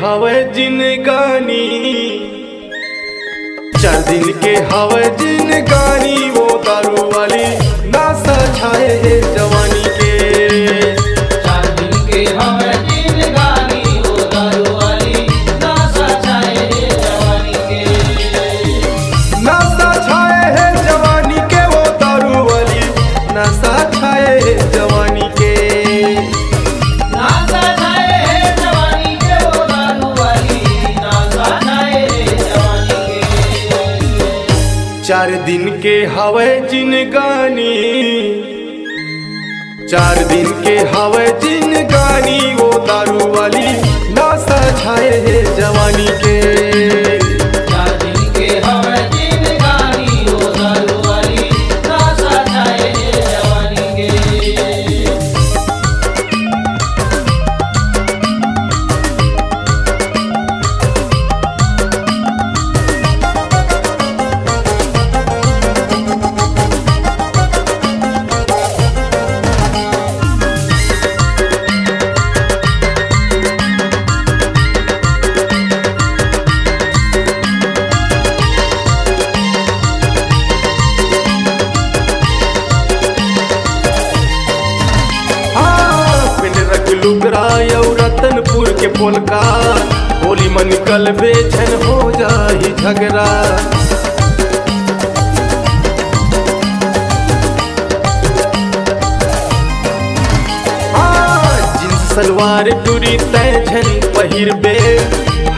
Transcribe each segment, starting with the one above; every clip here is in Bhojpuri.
हवे जिनगानी, 4 दिन के हवे जिनगानी, वो दारू वाली नासा छाए है जवानी के। 4 दिन के हवे जिनगानी, वो दारू वाली नासा छाए है जवानी के। नासा छाए है जवानी के, वो दारू वाली नासा छाए है जवानी के। 4 दिन के हवे जिनगानी, 4 दिन के हवे जिनगानी, वो दारू वाली नासा छाए है जवानी के। 4 दिन के हवे जिनगानी, वो दारू वाली नासा छाए है जवानी के। रतनपुर के पोलका होली मन कल बेचन हो जाही झगड़ा। जींस सलवार टूरी तय झन पहिर बे,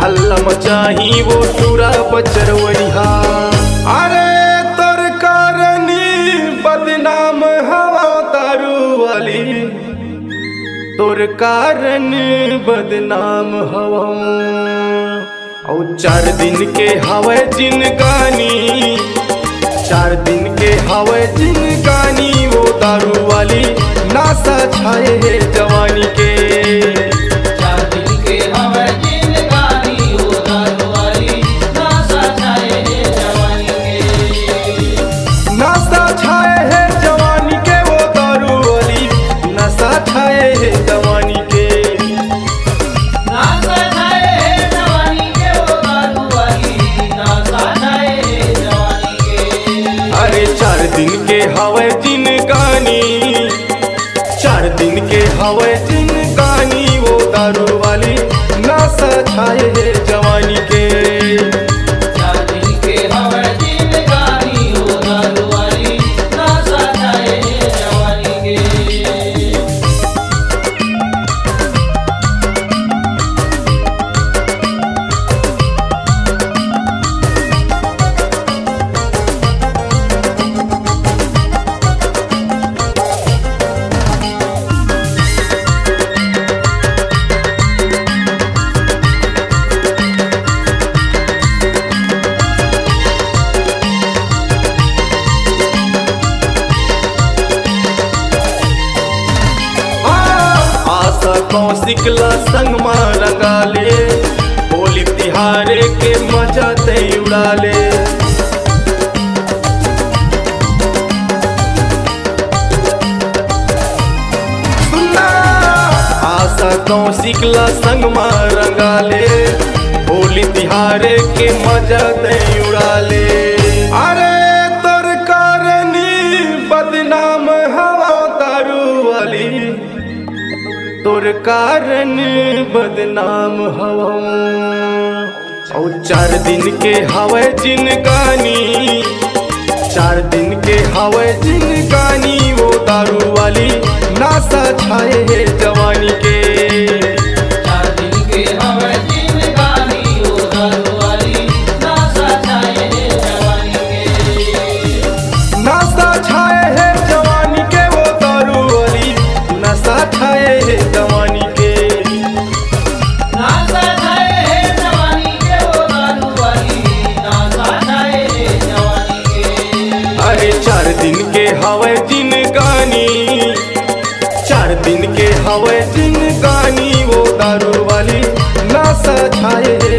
हल्ला मचाही वो टूरा बचरवरिहा। अरे तोर कारणी बदनाम हवा दारू वाली, तोर कारण बदनाम हवा। और 4 दिन के हवे जिनगानी, 4 दिन के हवे जिनगानी, वो दारू वाली नासा छाए है जवानी के। 4 दिन के हवे जिनगानी, वो दारू वाली नासा छाए है जवानी के। नासा छाए है जवानी के, वो दारू वाली नासा छाए है जवानी के। नासा छाए है जवानी के, वो दारू वाली नासा छाए है जवानी के। अरे 4 दिन के हवे जिनगानी, 4 दिन के हवे जिनगानी, वो दारू वाली नासा छाए है जवानी के। 4 दिन के हवे जिनगानी, वो दारू वाली नासा छाए है जवानी के। कौशिकला संग में रंगाले, होली तिहारे के मजा ते उड़ाले। सुनना आशा कौशिकला संग में रंगाले, होली तिहारे के मजा ते उड़ाले। अरे तोर कारणी बदनाम हवा दारू वाली, तोर कारण बदनाम हवा। और 4 दिन के हवे जिनगानी, 4 दिन के हवे जिनगानी, वो दारू वाली नासा छाए है जवानी के। 4 दिन के हवे जिनगानी, वो दारू वाली नासा छाए है जवानी के। नासा छाए है जवानी के, वो दारू वाली नासा छाए है जवानी के। नासा छाए है जवानी के, वो दारू वाली नासा छाए है जवानी के। अरे 4 दिन के हवे जिनगानी, 4 दिन के हवे जिनगानी, वो दारू वाली नासा छाए है